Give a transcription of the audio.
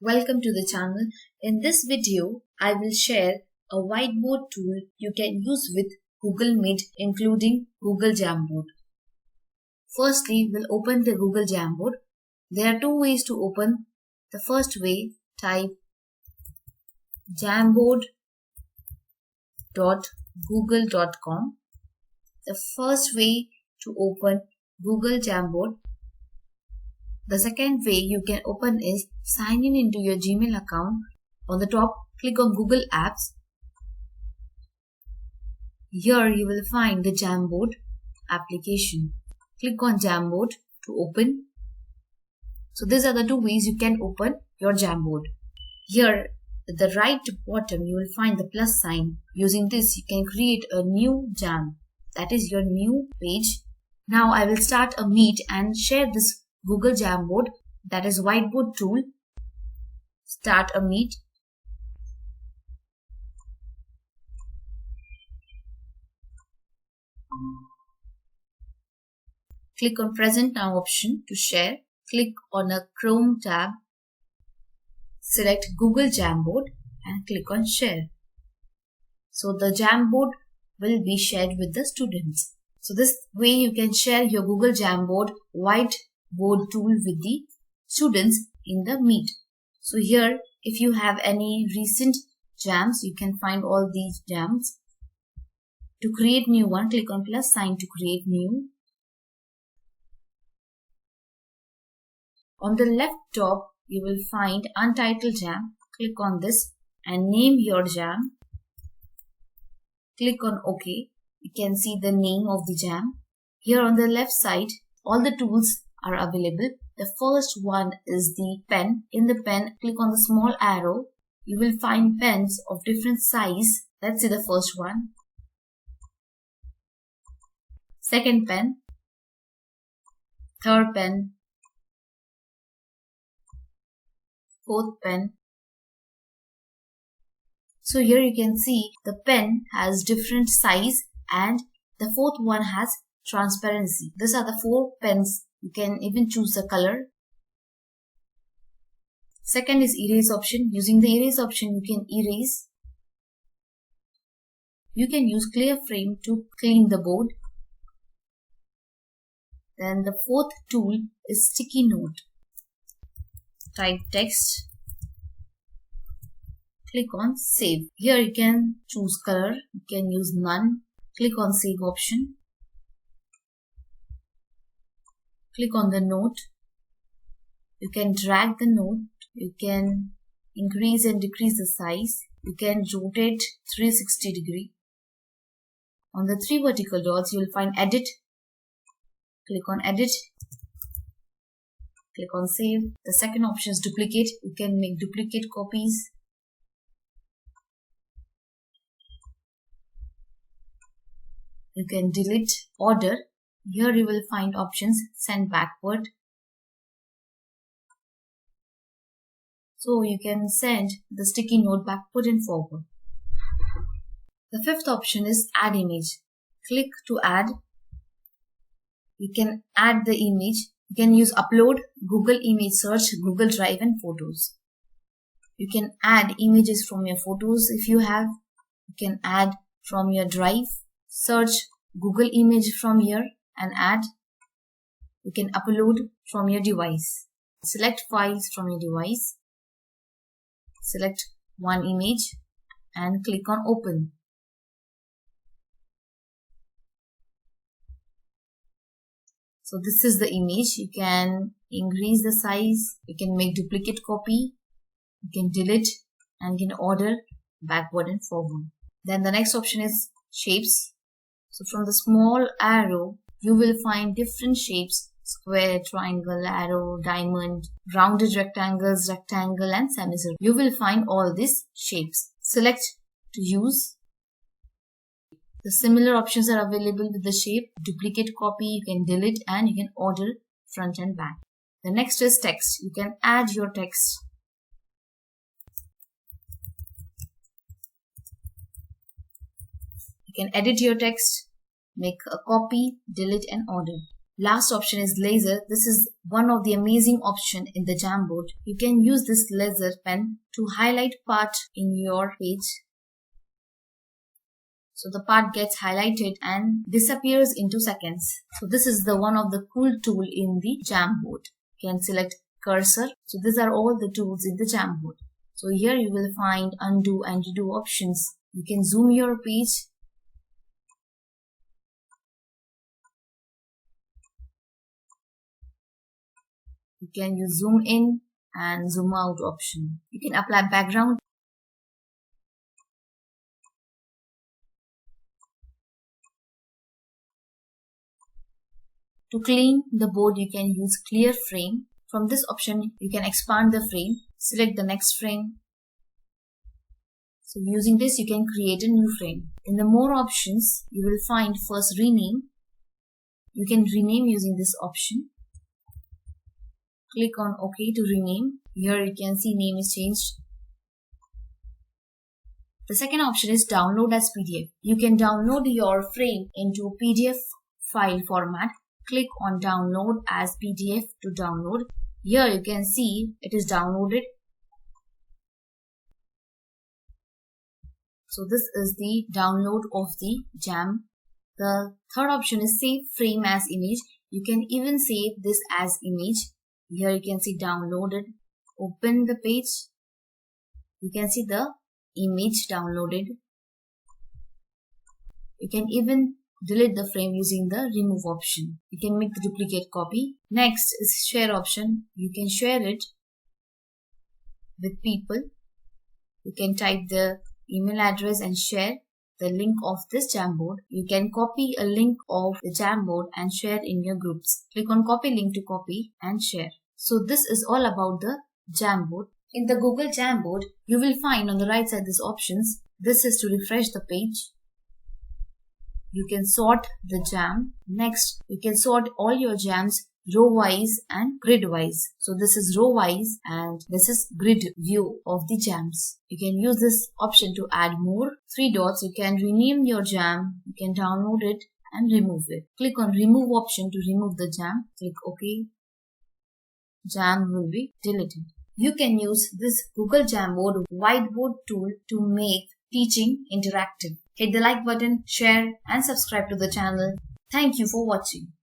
Welcome to the channel. In this video, I will share a whiteboard tool you can use with Google Meet, including Google Jamboard. Firstly, we'll open the Google Jamboard. There are two ways to open. The first way, type jamboard.google.com. The first way to open Google Jamboard. The second way you can open is sign in into your Gmail account. On the top, click on Google Apps. Here you will find the Jamboard application. Click on Jamboard to open. So these are the two ways you can open your Jamboard. Here at the right bottom you will find the plus sign. Using this you can create a new jam. That is your new page. Now I will start a Meet and share this Google Jamboard, that is whiteboard tool. Start a Meet. Click on Present Now option to share. Click on a Chrome tab. Select Google Jamboard and click on Share. So the Jamboard will be shared with the students. So this way you can share your Google Jamboard whiteboard tool with the students in the Meet. So here, if you have any recent jams, you can find all these jams. To create new one, click on plus sign to create new. On the left top, you will find untitled jam. Click on this and name your jam. Click on OK. You can see the name of the jam. Here on the left side, all the tools are available. The first one is the pen. In the pen, click on the small arrow. You will find pens of different size. Let's see the first one. Second pen. Third pen. Fourth pen. So here you can see the pen has different size and the fourth one has transparency. These are the 4 pens. You can even choose the color. Second is erase option. Using the erase option, you can erase. You can use clear frame to clean the board. Then the fourth tool is sticky note. Type text. Click on save. Here you can choose color. You can use none. Click on save option. Click on the note. You can drag the note. You can increase and decrease the size. You can rotate 360 degree. On the 3 vertical dots, you will find edit. Click on edit. Click on save. The second option is duplicate. You can make duplicate copies. You can delete order. Here you will find options send backward. So you can send the sticky note backward and forward. The fifth option is add image. Click to add. You can add the image. You can use upload, Google image search, Google Drive and photos. You can add images from your photos if you have. You can add from your drive. Search Google image from here and add. You can upload from your device. Select files from your device. Select one image and click on open. So this is the image. You can increase the size. You can make duplicate copy. You can delete and you can order backward and forward. Then the next option is shapes. So from the small arrow, you will find different shapes: square, triangle, arrow, diamond, rounded rectangles, rectangle and semicircle. You will find all these shapes. Select to use. The similar options are available with the shape. Duplicate copy, you can delete and you can order front and back. The next is text. You can add your text. You can edit your text, make a copy, delete and order. Last option is laser. This is one of the amazing option in the Jamboard. You can use this laser pen to highlight part in your page. So the part gets highlighted and disappears into seconds. So this is the one of the cool tool in the Jamboard. You can select cursor. So these are all the tools in the Jamboard. So here you will find undo and redo options. You can zoom your page. You can use zoom in and zoom out option. You can apply background. To clean the board, you can use clear frame. From this option, you can expand the frame. Select the next frame. So using this, you can create a new frame. In the more options, you will find first rename. You can rename using this option. Click on OK to rename. Here you can see name is changed. The second option is download as PDF. You can download your frame into PDF file format. Click on download as PDF to download. Here you can see it is downloaded. So this is the download of the Jam. The third option is save frame as image. You can even save this as image. Here you can see downloaded. Open the page. You can see the image downloaded. You can even delete the frame using the remove option. You can make the duplicate copy. Next is share option. You can share it with people. You can type the email address and share the link of this Jamboard. You can copy a link of the Jamboard and share in your groups. Click on copy link to copy and share. So this is all about the Jamboard. In the Google Jamboard, you will find on the right side these options. This is to refresh the page. You can sort the jam. Next, you can sort all your jams row wise and grid wise. So this is row wise and this is grid view of the jams. You can use this option to add more. 3 dots. You can rename your jam. You can download it and remove it. Click on remove option to remove the jam. Click OK. Jam will be deleted. You can use this Google Jamboard whiteboard tool to make teaching interactive. Hit the like button, share and subscribe to the channel. Thank you for watching.